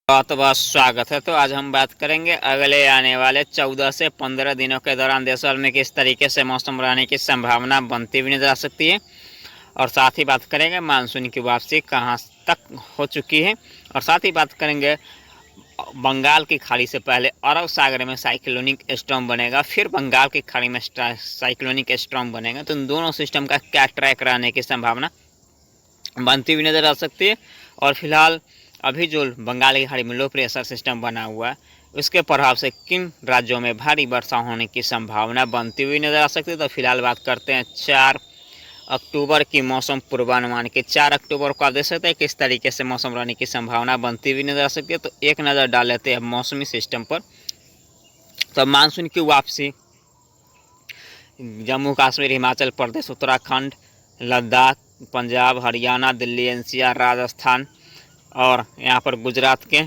बहुत बहुत स्वागत है। तो आज हम बात करेंगे अगले आने वाले 14 से 15 दिनों के दौरान देश भर में किस तरीके से मौसम रहने की संभावना बनती हुई नजर आ सकती है, और साथ ही बात करेंगे मानसून की वापसी कहां तक हो चुकी है, और साथ ही बात करेंगे बंगाल की खाड़ी से पहले अरब सागर में साइक्लोनिक स्टॉर्म बनेगा, फिर बंगाल की खाड़ी में साइक्लोनिक स्टॉर्म बनेगा। तो इन दोनों सिस्टम का क्या ट्रैक रहने की संभावना बनती हुई नजर आ सकती है। और फिलहाल अभी जो बंगाल की खाड़ी में लो प्रेशर सिस्टम बना हुआ है, उसके प्रभाव से किन राज्यों में भारी वर्षा होने की संभावना बनती हुई नजर आ सकती है। तो फिलहाल बात करते हैं 4 अक्टूबर की मौसम पूर्वानुमान की। 4 अक्टूबर को आप देख सकते हैं किस तरीके से मौसम रहने की संभावना बनती हुई नजर आ सकती है। तो एक नज़र डाल लेते हैं मौसमी सिस्टम पर। तो मानसून की वापसी जम्मू कश्मीर, हिमाचल प्रदेश, उत्तराखंड, लद्दाख, पंजाब, हरियाणा, दिल्ली, एनसीआर, राजस्थान और यहाँ पर गुजरात के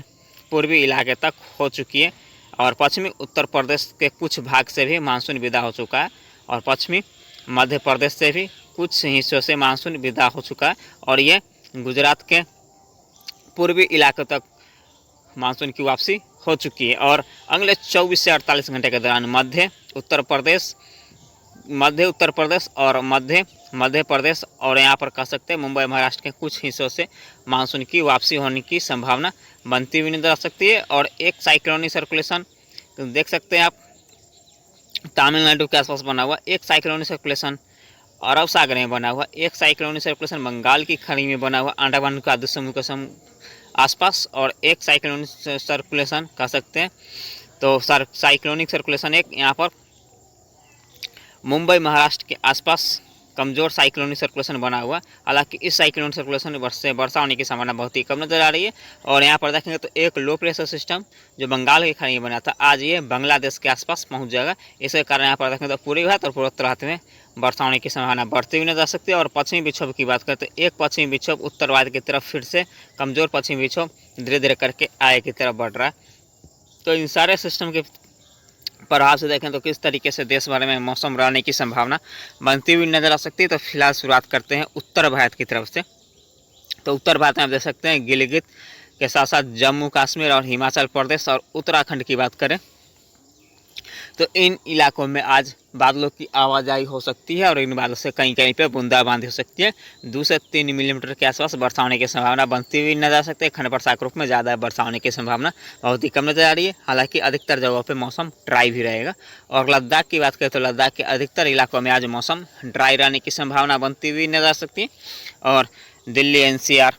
पूर्वी इलाके तक हो चुकी है। और पश्चिमी उत्तर प्रदेश के कुछ भाग से भी मानसून विदा हो चुका है, और पश्चिमी मध्य प्रदेश से भी कुछ हिस्सों से मानसून विदा हो चुका है, और ये गुजरात के पूर्वी इलाकों तक मानसून की वापसी हो चुकी है। और अगले 24 से 48 घंटे के दौरान मध्य उत्तर प्रदेश और मध्य प्रदेश और यहाँ पर कह सकते हैं मुंबई महाराष्ट्र के कुछ हिस्सों से मानसून की वापसी होने की संभावना बनती हुई नजर आ सकती है। और एक साइक्लोनिक सर्कुलेशन देख सकते हैं आप तमिलनाडु के आसपास बना हुआ, एक साइक्लोनिक सर्कुलेशन अरब सागर में बना हुआ, एक साइक्लोनिक सर्कुलेशन बंगाल की खाड़ी में बना हुआ अंडमान निकोबार समूह के आसपास, और एक साइक्लोनिक सर्कुलेशन कह सकते हैं। तो साइक्लोनिक सर्कुलेशन एक यहाँ पर मुंबई महाराष्ट्र के आसपास कमज़ोर साइक्लोनिक सर्कुलेशन बना हुआ। हालांकि इस साइक्लोनिक सर्कुलेशन से वर्षा होने की संभावना बहुत ही कम नजर आ रही है। और यहाँ पर देखेंगे तो एक लो प्रेशर सिस्टम जो बंगाल की खाड़ी में बना था, आज ये बांग्लादेश के आसपास पहुँच जाएगा। इसके कारण यहाँ पर देखेंगे तो पूर्वी भारत और पूर्वोत्तर भारत में वर्षा होने की संभावना बढ़ती हुई नजर आ सकती है। और पश्चिमी विक्षोभ की बात करें तो एक पश्चिमी विक्षोभ उत्तर भारत की तरफ फिर से कमज़ोर पश्चिमी विक्षोभ धीरे धीरे करके आगे की तरफ बढ़ रहा है। तो इन सारे सिस्टम के प्रभाव से देखें तो किस तरीके से देश भर में मौसम रहने की संभावना बनती हुई नजर आ सकती है। तो फिलहाल शुरुआत करते हैं उत्तर भारत की तरफ से। तो उत्तर भारत में आप देख सकते हैं गिलगित के साथ साथ जम्मू कश्मीर और हिमाचल प्रदेश और उत्तराखंड की बात करें तो इन इलाकों में आज बादलों की आवाजाही हो सकती है, और इन बादलों से कहीं कहीं पे बूंदाबांदी हो सकती है। 2 से 3 मिलीमीटर के आसपास वर्षा होने की संभावना बनती हुई नजर आ सकती है। खंड वर्षा के रूप में ज़्यादा वर्षा होने की संभावना बहुत ही कम नजर आ रही है। हालांकि अधिकतर जगहों पे मौसम ड्राई भी रहेगा। और लद्दाख की बात करें तो लद्दाख के अधिकतर इलाकों में आज मौसम ड्राई रहने की संभावना बनती हुई नजर आ सकती है। और दिल्ली, एनसीआर,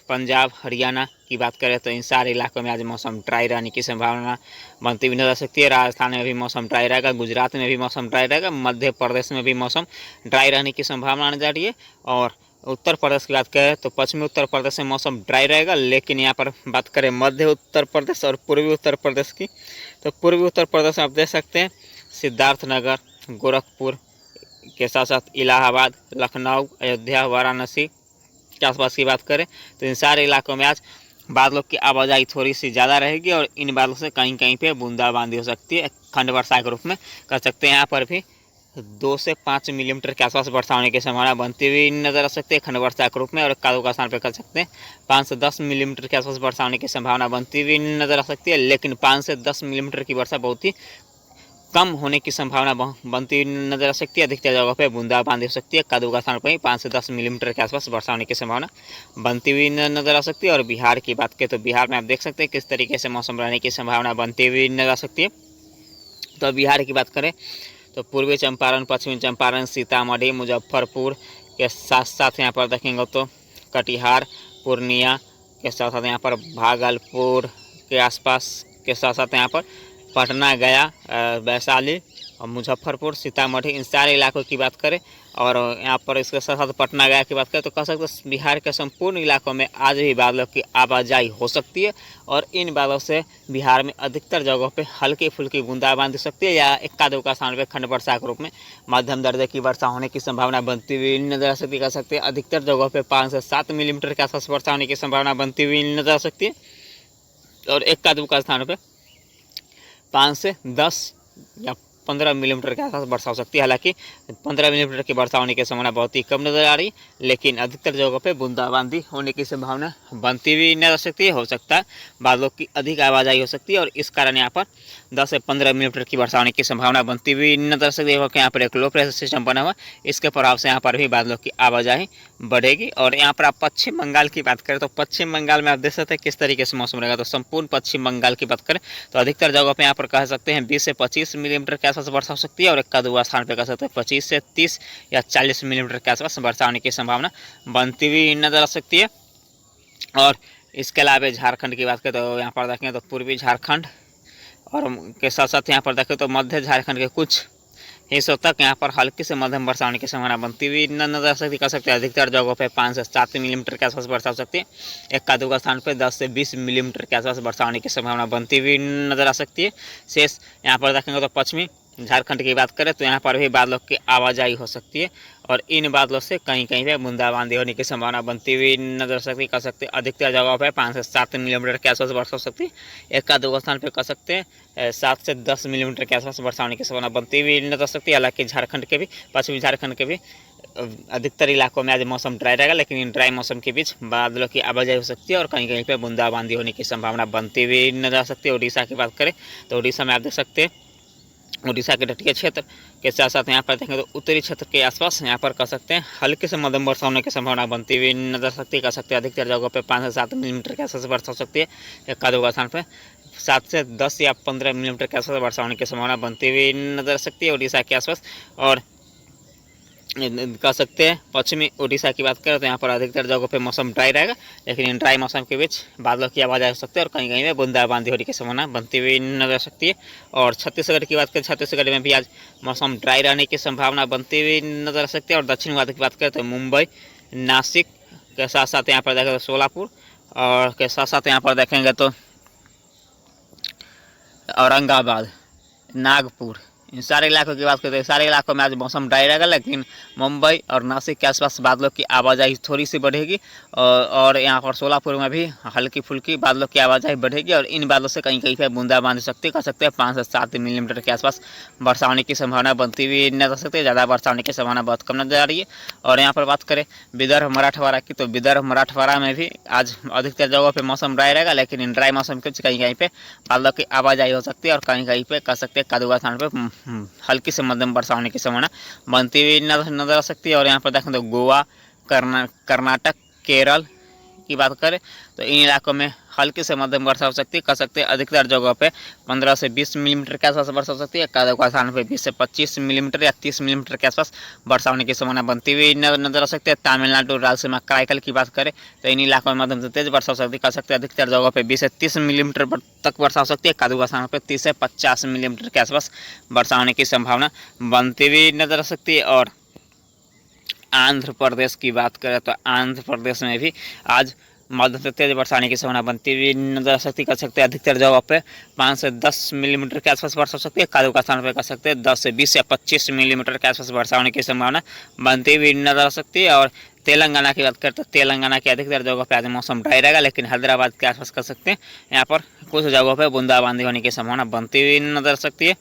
पंजाब, हरियाणा की बात करें तो इन सारे इलाकों में आज मौसम ड्राई रहने की संभावना बनती हुई नजर आ सकती है। राजस्थान में भी मौसम ड्राई रहेगा, गुजरात में भी मौसम ड्राई रहेगा, मध्य प्रदेश में भी मौसम ड्राई रहने की संभावना नजर आ रही है। और उत्तर प्रदेश की बात करें तो पश्चिमी उत्तर प्रदेश में मौसम ड्राई रहेगा, लेकिन यहाँ पर बात करें मध्य उत्तर प्रदेश और पूर्वी उत्तर प्रदेश की, तो पूर्वी उत्तर प्रदेश में आप देख सकते हैं सिद्धार्थनगर, गोरखपुर के साथ साथ इलाहाबाद, लखनऊ, अयोध्या, वाराणसी के आसपास की बात करें तो इन सारे इलाकों में आज बादलों की आवाजाही थोड़ी सी ज़्यादा रहेगी, और इन बादलों से कहीं कहीं पे बूंदाबांदी हो सकती है। खंड वर्षा के रूप में कर सकते हैं। यहाँ पर भी 2 से 5 मिलीमीटर के आसपास वर्षा होने की संभावना बनती हुई नजर आ सकती है खंड वर्षा के रूप में। और कादू का स्थान पर कर सकते हैं 5 से 10 मिलीमीटर के आसपास वर्षा होने की संभावना बनती हुई नजर आ सकती है। लेकिन 5 से 10 मिलीमीटर की वर्षा बहुत ही कम होने की संभावना बनती हुई नजर आ सकती है। अधिकतर जगहों पर बूंदाबांदी हो सकती है। कादू का स्थान पर ही 5 से 10 मिलीमीटर के आसपास वर्षा होने की संभावना बनती हुई नजर आ सकती है। और बिहार की बात करें तो बिहार में आप देख सकते हैं किस तरीके से मौसम रहने की संभावना बनती हुई नजर आ सकती है। तो बिहार की बात करें तो पूर्वी चंपारण, पश्चिमी चंपारण, सीतामढ़ी, मुजफ्फरपुर के साथ साथ यहाँ पर देखेंगे तो कटिहार, पूर्णिया के साथ साथ यहाँ पर भागलपुर के आसपास के साथ साथ यहाँ पर पटना, गया, वैशाली और मुजफ्फरपुर, सीतामढ़ी, इन सारे इलाकों की बात करें और यहाँ पर इसके साथ साथ पटना, गया की बात करें तो कह सकते हैं बिहार के संपूर्ण इलाकों में आज भी बादलों की आवाजाही हो सकती है। और इन बादलों से बिहार में अधिकतर जगहों पे हल्की फुल्की बूंदाबांदी हो सकती है, या इक्का दुक्का स्थान पर खंड वर्षा के रूप में मध्यम दर्जे की वर्षा होने की संभावना बनती हुई नजर आ सकती है। कह सकते हैं अधिकतर जगहों पर 5 से 7 मिलीमीटर के आसपास वर्षा होने की संभावना बनती हुई नजर आ सकती है। और इक्का दुक्का स्थानों पर 5 से 10 या 15 मिलीमीटर के आसपास वर्षा हो सकती है। हालांकि 15 मिलीमीटर की वर्षा होने की संभावना बहुत ही कम नजर आ रही है, लेकिन अधिकतर जगहों पे बूंदाबांदी होने की संभावना बनती हुई नजर आ सकती है। हो सकता है बादलों की अधिक आवाजाही हो सकती है और इस कारण यहाँ पर 10 से 15 मिलीमीटर की वर्षा होने की संभावना बनती हुई नजर आ सकती है, क्योंकि यहाँ पर एक लो प्रेशर सिस्टम बना हुआ, इसके प्रभाव से यहाँ पर भी बादलों की आवाजाही बढ़ेगी। और यहाँ पर आप पश्चिम बंगाल की बात करें तो पश्चिम बंगाल में आप देख सकते हैं किस तरीके से मौसम रहेगा। तो संपूर्ण पश्चिम बंगाल की बात करें तो अधिकतर जगहों पे यहाँ पर कह सकते हैं 20 से 25 मिलीमीटर के आसपास वर्षा हो सकती है और एक दो स्थान पे कह सकते हैं 25 से 30 या 40 मिलीमीटर के आसपास वर्षा होने की संभावना बनती हुई नजर आ सकती है। और इसके अलावा झारखंड की बात करें तो यहाँ पर देखें तो पूर्वी झारखंड और के साथ साथ यहाँ पर देखें तो मध्य झारखंड के कुछ हिस्सों तक यहाँ पर हल्की से मध्यम वर्षा होने की संभावना बनती हुई नजर आ सकती, कह सकते हैं अधिकतर जगहों पे 5 से 7 मिलीमीटर के आसपास वर्षा हो सकती है। एक दो स्थान पे 10 से 20 मिलीमीटर के आसपास वर्षा होने की संभावना बनती हुई नजर आ सकती है। शेष यहाँ पर देखेंगे तो पश्चिमी झारखंड की बात करें तो यहाँ पर भी बादलों की आवाजाही हो सकती है और इन बादलों से कहीं कहीं पे बूंदाबांदी होने की संभावना बनती हुई नजर आ सकती है, कह सकते हैं अधिकतर जगहों पे 5 से 7 मिलीमीटर के आसपास वर्षा हो सकती है। एक दो स्थान पे कह सकते हैं 7 से 10 मिलीमीटर के आसपास वर्षा होने की संभावना बनती हुई नजर आ सकती है। हालांकि झारखंड के भी पश्चिमी झारखंड के भी अधिकतर इलाकों में आज मौसम ड्राई रहेगा, लेकिन इन ड्राई मौसम के बीच बादलों की आवाजाही हो सकती है और कहीं कहीं पे बूंदाबांदी होने की संभावना बनती हुई नजर आ सकती है। उड़ीसा की बात करें तो उड़ीसा में आप देख सकते हैं उड़ीसा के तटीय क्षेत्र के साथ साथ यहाँ पर देखेंगे तो उत्तरी क्षेत्र के आसपास यहाँ पर कह सकते हैं हल्के से मध्यम वर्षा होने की संभावना बनती हुई नजर आ सकती है, कह सकते हैं अधिकतर जगहों पे 5 से 7 मिलीमीटर के आसपास वर्षा हो सकती है। एक दो स्थान पर 7 से 10 या 15 मिलीमीटर के आसपास वर्षा होने की संभावना बनती हुई नजर आ सकती है उड़ीसा के आसपास। और कह सकते हैं पश्चिमी उड़ीसा की बात करें तो यहाँ पर अधिकतर जगहों पे मौसम ड्राई रहेगा, लेकिन इन ड्राई मौसम के बीच बादलों की आवाज़ आ सकती है और कहीं कहीं में बूंदाबांदी होने की संभावना बनती हुई नजर आ सकती है। और छत्तीसगढ़ की बात करें छत्तीसगढ़ में भी आज मौसम ड्राई रहने की संभावना बनती हुई नजर आ सकती है। और दक्षिण भारत की बात करें तो मुंबई, नासिक के साथ साथ यहाँ पर देखें तो सोलापुर और के साथ साथ यहाँ पर देखेंगे तो औरंगाबाद, नागपुर, इन सारे इलाकों की बात करते हैं सारे इलाकों में आज मौसम ड्राई रहेगा, लेकिन मुंबई और नासिक के आसपास बादलों की आवाजाही थोड़ी सी बढ़ेगी और यहाँ पर सोलापुर में भी हल्की फुल्की बादलों की आवाजाही बढ़ेगी और इन बादलों से कहीं कहीं पर बूंदाबांदी सकती कर सकते हैं 5 से 7 मिलीमीटर के आसपास वर्षा होने की संभावना बनती हुई नजर आ सकती है। ज़्यादा वर्षा होने की संभावना बहुत कम नजर आ रही है। और यहाँ पर बात करें विदर्भ मराठवाड़ा की तो विदर्भ मराठवाड़ा में भी आज अधिकतर जगहों पर मौसम ड्राई रहेगा, लेकिन इन ड्राई मौसम के कहीं कहीं पर बादलों की आवाजाही हो सकती है और कहीं कहीं पर कह सकते हैं कदुआ स्थान पर हल्की से मध्यम वर्षा होने की संभावना बनती हुई नजर आ सकती है। और यहाँ पर देखें तो गोवा, कर्नाटक, केरल की बात करें तो इन इलाकों में हल्की से मध्यम वर्षा हो सकती है, कह सकते हैं अधिकतर जगहों पे 15 से 20 मिलीमीटर के आसपास वर्षा हो सकती है। कई स्थान पे 20 से 25 मिलीमीटर या 30 मिलीमीटर के आसपास वर्षा होने की संभावना बनती हुई नजर आ सकती है। तमिलनाडु, रायलसीमा, कराईकल की बात करें तो इन इलाकों में मध्यम से तेज वर्षा हो सकती है, कह सकते हैं अधिकतर जगहों पर 20 से 30 मिलीमीटर तक वर्षा हो सकती है। कई स्थानों पर 30 से 50 मिलीमीटर के आसपास वर्षा होने की संभावना बनती हुई नजर आ सकती है। और आंध्र प्रदेश की बात करें तो आंध्र प्रदेश में भी आज मध्यम से तेज वर्षा होने की संभावना बनती हुई नजर आ सकती कर सकते हैं। अधिकतर जगहों पे 5 से 10 मिलीमीटर के आसपास वर्षा हो सकती है। कई स्थान पर कर सकते हैं 10 से 20 या 25 मिलीमीटर के आसपास वर्षा होने की संभावना बनती हुई नजर आ सकती है। और तेलंगाना की बात करें तो तेलंगाना के अधिकतर जगहों पर आज मौसम ड्राई रहेगा, लेकिन हैदराबाद के आसपास कर सकते हैं यहाँ पर कुछ जगहों पर बूंदाबांदी होने की संभावना बनती हुई नजर आ सकती है।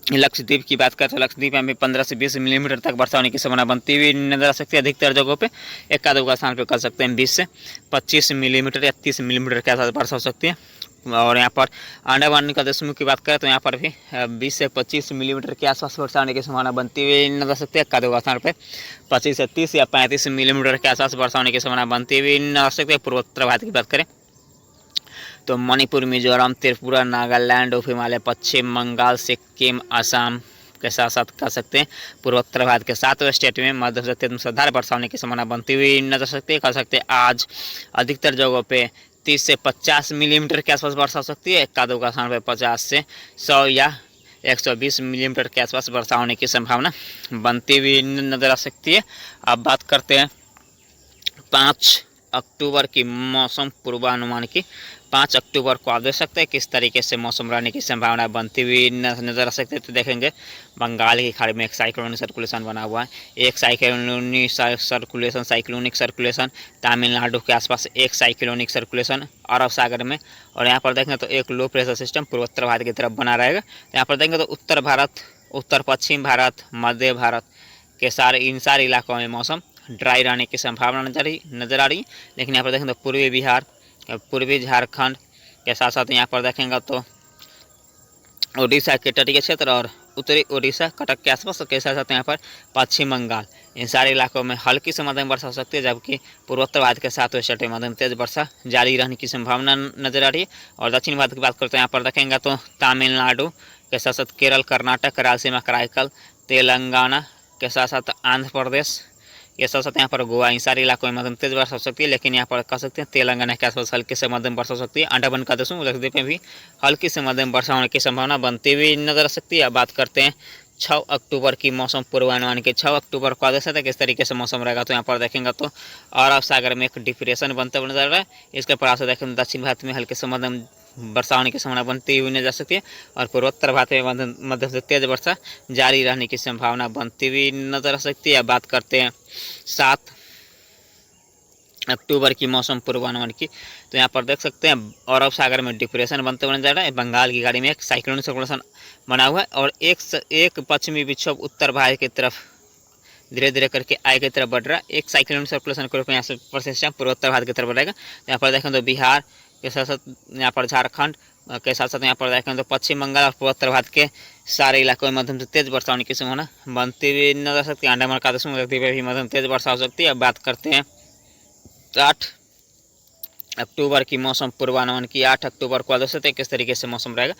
लक्षद्वीप की बात करें तो लक्षद्वीप में 15 से 20 मिलीमीटर तक वर्षा होने की संभावना बनती हुई नजर आ सकती है। अधिकतर जगहों पे एक दो स्थान पे कर सकते हैं 20 से 25 मिलीमीटर या 30 मिलीमीटर के आसपास वर्षा हो सकती है। और यहाँ पर अंडमान निकोबार समूह की बात करें तो यहाँ पर भी 20 से 25 मिलीमीटर के आसपास वर्षा होने की संभावना बनती हुई नजर आ सकती है। एक दो स्थान पर 25 से 30 या 35 मिलीमीटर के आसपास वर्षा होने की संभावना बनती हुई नजर आ सकती है। पूर्वोत्तर भारत की बात करें तो मणिपुर, मिजोरम, त्रिपुरा, नागालैंड, उप हिमालय, पश्चिम बंगाल, सिक्किम, असम के साथ साथ कह सकते हैं पूर्वोत्तर भारत के 7 स्टेट में मध्यम से तेज मूसलाधार वर्षा होने की संभावना बनती हुई नजर आ सकती है। कह सकते हैं आज अधिकतर जगहों पे 30 से 50 मिलीमीटर के आसपास वर्षा हो सकती है। एक दो स्थान पर 50 से 100 या 120 मिलीमीटर के आसपास वर्षा होने की संभावना बनती हुई नजर आ सकती है। अब बात करते हैं 5 अक्टूबर की मौसम पूर्वानुमान की 5 अक्टूबर को आप देख सकते हैं किस तरीके से मौसम रहने की संभावना बनती हुई नजर आ सकती है। तो देखेंगे बंगाल की खाड़ी में एक साइक्लोनिक सर्कुलेशन बना हुआ है, एक साइक्लोनिक सर्कुलेशन तमिलनाडु के आसपास, एक साइक्लोनिक सर्कुलेशन अरब सागर में, और यहाँ पर देखेंगे तो एक लो प्रेशर सिस्टम पूर्वोत्तर भारत की तरफ बना रहेगा। तो यहाँ पर देखेंगे तो उत्तर भारत, उत्तर पश्चिम भारत, मध्य भारत के इन सारे इलाकों में मौसम ड्राई रहने की संभावना नजर आ रही है। लेकिन यहाँ पर देखें तो पूर्वी बिहार, पूर्वी झारखंड के साथ साथ यहाँ पर देखेंगे तो उड़ीसा के तटीय क्षेत्र और उत्तरी उड़ीसा कटक के आसपास के साथ साथ यहाँ पर पश्चिम बंगाल, इन सारे इलाकों में हल्की से मध्यम वर्षा हो सकती है, जबकि पूर्वोत्तर भारत के साथ वेस्टर्न मध्यम तेज वर्षा जारी रहने की संभावना नजर आ रही है। और दक्षिण भारत की बात करते हैं, यहाँ पर देखेंगे तो तमिलनाडु के साथ साथ केरल, कर्नाटक, रायलसीमा, कराईकल, तेलंगाना के साथ साथ आंध्र प्रदेश के साथ साथ यहाँ पर गोवा, इन सारे इलाकों में मध्यम तेज वर्षा हो सकती है। लेकिन यहाँ पर कह सकते हैं तेलंगाना के आसपास हल्की से मध्यम वर्षा हो सकती है। अंडमान का लक्षद्वीप में भी हल्की से मध्यम वर्षा होने की संभावना बनती हुई नजर आ सकती है। अब बात करते हैं 6 अक्टूबर की मौसम पूर्वानुमान के। 6 अक्टूबर को देख सकते हैं किस तरीके से मौसम रहेगा। तो यहाँ पर देखेंगे तो अरब सागर में एक डिप्रेशन बनते हुए नजर आ रहा है। इसके प्रभाव से देखेंगे दक्षिण भारत में हल्के से मध्यम वर्षा होने की संभावना बनती हुई नजर आ सकती है, और पूर्वोत्तर भारत में मध्यम से तेज वर्षा जारी रहने की संभावना बनती हुई नजर आ सकती है। बात करते हैं 7 अक्टूबर की मौसम पूर्वानुमान की। तो यहाँ पर देख सकते हैं अरब सागर में डिप्रेशन बनते हुए नजर आ रहा है। बंगाल की खाड़ी में एक साइक्लोनिक सर्कुलेशन बना हुआ है, और एक पश्चिमी विक्षोभ उत्तर भारत की तरफ धीरे धीरे करके आगे की तरफ बढ़ रहा है। एक साइक्लोनिक सर्कुलेशन के रूप में यहाँ पर सिस्टम पूर्वोत्तर भारत की तरफ बढ़ेगा। यहाँ पर देखें तो बिहार के साथ साथ यहाँ पर झारखंड के साथ साथ यहाँ पर देखें तो पश्चिम बंगाल और पूर्वोत्तर भारत के सारे इलाकों में मध्यम से तेज वर्षा होने की संभावना बनती हुई नजर आ सकती है। अंडमान का भी मध्यम तेज वर्षा हो सकती है। अब बात करते हैं 8 अक्टूबर की मौसम पूर्वानुमान की। 8 अक्टूबर को देख सकते हैं किस तरीके से मौसम रहेगा।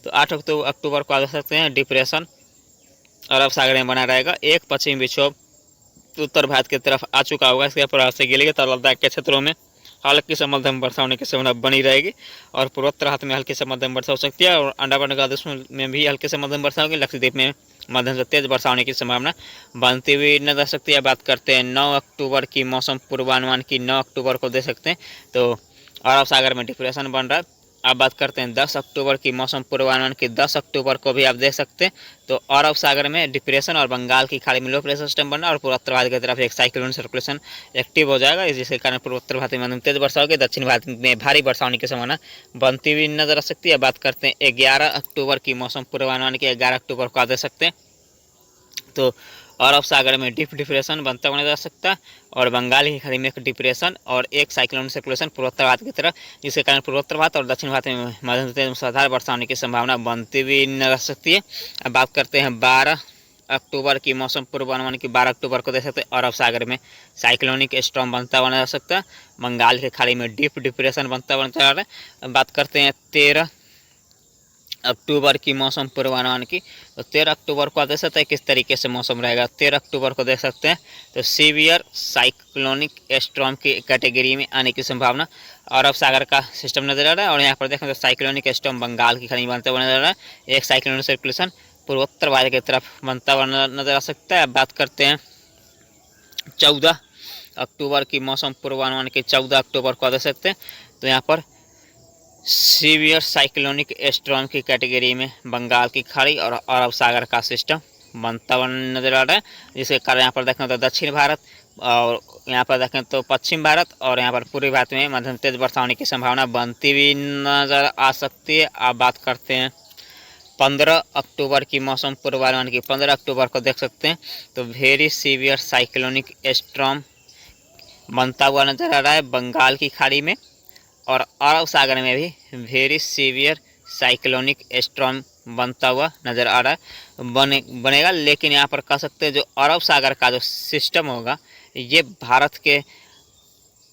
तो 8 अक्टूबर को देख सकते हैं डिप्रेशन अरब सागर में बना रहेगा। एक पश्चिमी विक्षोभ उत्तर भारत की तरफ आ चुका होगा। इसके प्रभाव से गिलगित और लद्दाख के क्षेत्रों में हल्की से मध्यम वर्षा होने की संभावना बनी रहेगी, और पूर्वोत्तर भारत में हल्की से मध्यम वर्षा हो सकती है, और अंडमान निकोबार में भी हल्की से मध्यम वर्षा होगी। लक्षद्वीप में मध्यम से तेज वर्षा होने की संभावना बनती हुई नजर आ सकती है। बात करते हैं 9 अक्टूबर की मौसम पूर्वानुमान की। 9 अक्टूबर को देख सकते हैं तो अरब सागर में डिप्रेशन बन रहा है। अब बात करते हैं 10 अक्टूबर की मौसम पूर्वानुमान की। 10 अक्टूबर को भी आप देख सकते हैं तो अरब सागर में डिप्रेशन और बंगाल की खाड़ी में लो प्रेशर सिस्टम बनना, और पूर्वोत्तर भारत की तरफ एक साइक्लोनिक सर्कुलेशन एक्टिव हो जाएगा, जिसके कारण पूर्वोत्तर भारत में तेज वर्षा होगी, दक्षिण भारत में भारी वर्षा होने की संभावना बनती हुई नजर आ सकती है। बात करते हैं 11 अक्टूबर की मौसम पूर्वानुमान की। 11 अक्टूबर को आप देख सकते हैं तो अरब सागर में डिप्रेशन बनता हुआ नजर आ सकता है, और बंगाल की खाड़ी में एक डिप्रेशन और एक साइक्लोनिक सर्कुलेशन पूर्वोत्तर भारत की तरफ, जिसके कारण पूर्वोत्तर भारत और दक्षिण भारत में मध्यम से मूसलाधार वर्षा होने की संभावना बनती हुई नजर आ सकती है। अब बात करते हैं 12 अक्टूबर की मौसम पूर्वानुमान की। 12 अक्टूबर को देख सकते हैं अरब सागर में साइक्लोनिक स्टॉर्म बनता हुआ नजर आ सकता है। बंगाल की खाड़ी में डिप्रेशन बनता हुआ नजर आ रहा है। बात करते हैं 13 अक्टूबर की मौसम पूर्वानुमान की। तो 13 अक्टूबर को देख सकते हैं किस तरीके से मौसम रहेगा। 13 अक्टूबर को देख सकते हैं तो सीवियर साइक्लोनिक स्टॉर्म की कैटेगरी में आने की संभावना अरब सागर का सिस्टम नजर आ रहा है, और यहाँ पर देखें तो साइक्लोनिक स्टॉर्म बंगाल की खाड़ी में बनता हुआ नजर आ रहा है। एक साइक्लोनिक सर्कुलेशन पूर्वोत्तर भारत की तरफ बनता हुआ नजर आ सकता है। अब बात करते हैं 14 अक्टूबर की मौसम पूर्वानुमान की। 14 अक्टूबर को देख सकते हैं तो यहाँ पर सीवियर साइक्लोनिक स्टॉर्म की कैटेगरी में बंगाल की खाड़ी और अरब सागर का सिस्टम बनता हुआ नजर आ रहा है, जिसके कारण यहाँ पर देखें तो दक्षिण भारत और यहाँ पर देखें तो पश्चिम भारत और यहाँ पर पूर्वी भारत में मध्यम तेज वर्षा होने की संभावना बनती हुई नजर आ सकती है। आप बात करते हैं 15 अक्टूबर की मौसम पूर्वानुमान की। 15 अक्टूबर को देख सकते हैं तो वेरी सीवियर साइक्लोनिक स्टॉर्म बनता हुआ नजर आ रहा है बंगाल की खाड़ी में, और अरब सागर में भी वेरी सीवियर साइक्लोनिक स्टॉर्म बनता हुआ नज़र आ रहा है बनेगा। लेकिन यहाँ पर कह सकते हैं जो अरब सागर का जो सिस्टम होगा ये भारत के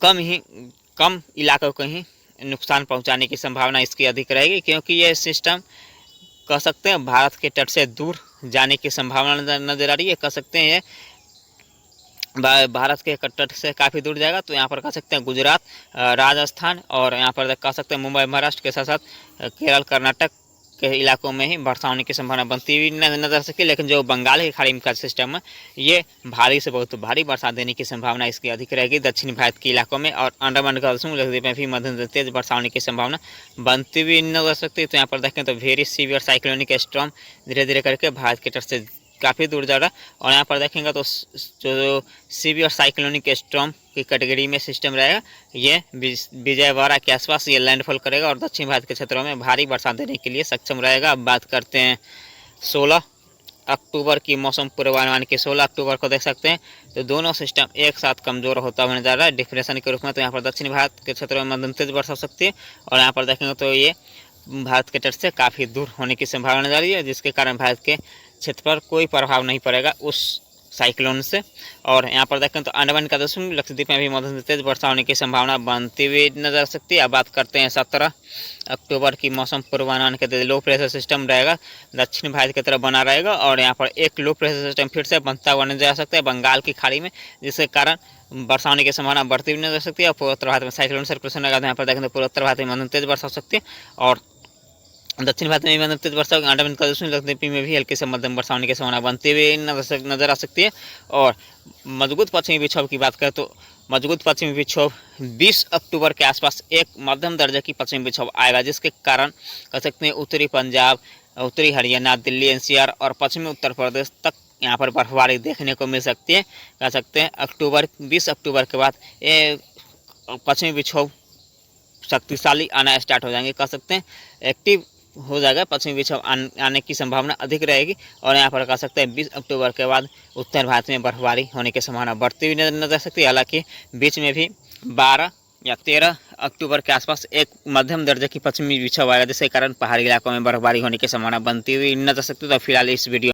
कम इलाकों को ही नुकसान पहुँचाने की संभावना इसकी अधिक रहेगी, क्योंकि ये सिस्टम कह सकते हैं भारत के तट से दूर जाने की संभावना नज़र आ रही है। कह सकते हैं भारत के तट से काफ़ी दूर जाएगा। तो यहाँ पर कह सकते हैं गुजरात, राजस्थान और यहाँ पर कह सकते हैं मुंबई महाराष्ट्र के साथ साथ केरल, कर्नाटक के इलाकों में ही वर्षा होने की संभावना बनती हुई नजर आ सकती है। लेकिन जो बंगाल की खाड़ी का सिस्टम है, ये भारी से बहुत भारी बरसात देने की संभावना इसकी अधिक रहेगी दक्षिणी भारत के इलाकों में। और अंडमान निकोबार लक्षद्वीप में भी मध्यम से तेज वर्षा होने की संभावना बनती हुई नजर आ सकती है। तो यहाँ पर देखें तो वेरी सीवियर साइक्लोनिक स्टॉर्म धीरे धीरे करके भारत के तट से काफ़ी दूर जा रहा है। और यहाँ पर देखेंगे तो जो सीवियर साइक्लोनिक स्टॉर्म की कैटेगरी में सिस्टम रहेगा, ये विजयवाड़ा के आसपास ये लैंडफॉल करेगा और दक्षिण भारत के क्षेत्रों में भारी बरसात देने के लिए सक्षम रहेगा। अब बात करते हैं 16 अक्टूबर की मौसम पूर्वानुमान की। 16 अक्टूबर को देख सकते हैं तो दोनों सिस्टम एक साथ कमज़ोर होता हुआ जा रहा है डिप्रेशन के रूप में। तो यहाँ पर दक्षिण भारत के क्षेत्रों में मध्यम तेज वर्षा हो सकती है और यहाँ पर देखेंगे तो ये भारत के तट से काफ़ी दूर होने की संभावना जा रही है, जिसके कारण भारत के क्षेत्र पर कोई प्रभाव नहीं पड़ेगा उस साइक्लोन से। और यहाँ पर देखें तो अंडमान निकोबार लक्षद्वीप में भी मध्यम तेज वर्षा होने की संभावना बनती हुई नजर आ सकती है। अब बात करते हैं 17 अक्टूबर की मौसम पूर्वानुमान के। लो प्रेशर सिस्टम रहेगा दक्षिण भारत की तरफ बना रहेगा और यहाँ पर एक लो प्रेशर सिस्टम फिर से बनता हुआ नजर आ सकता है बंगाल की खाड़ी में, जिसके कारण वर्षा होने की संभावना बढ़ती हुई नजर आ सकती है। और पूर्वोत्तर भारत में साइक्लोन सर्कुलेशन रहेगा। यहाँ पर देखें तो पूर्वोत्तर भारत में मध्यम तेज वर्षा हो सकती है और दक्षिण भारत में भी मध्यम तेज वर्षा, अंडमान निकोबार लक्षद्वीप में भी हल्की से मध्यम वर्षा होने की संभावना बनती हुई नजर आ सकती है। और मजबूत पश्चिमी विक्षोभ की बात करें तो मजबूत पश्चिमी विक्षोभ 20 अक्टूबर के आसपास एक मध्यम दर्जे की पश्चिमी विक्षोभ आएगा, जिसके कारण कह सकते हैं उत्तरी पंजाब, उत्तरी हरियाणा, दिल्ली एनसीआर और पश्चिमी उत्तर प्रदेश तक यहाँ पर बर्फबारी देखने को मिल सकती है। कह सकते हैं 20 अक्टूबर के बाद ये पश्चिमी विक्षोभ शक्तिशाली आना स्टार्ट हो जाएंगे, कह सकते हैं एक्टिव हो जाएगा, पश्चिमी विक्षोभ आने की संभावना अधिक रहेगी। और यहाँ पर कह सकते हैं 20 अक्टूबर के बाद उत्तर भारत में बर्फबारी होने की संभावना बढ़ती हुई नजर आ सकती है। हालांकि बीच में भी 12 या 13 अक्टूबर के आसपास एक मध्यम दर्जे की पश्चिमी विक्षोभ आएगा, जिसके कारण पहाड़ी इलाकों में बर्फबारी होने की संभावना बनती हुई नजर आ सकती है। तो फिलहाल इस वीडियो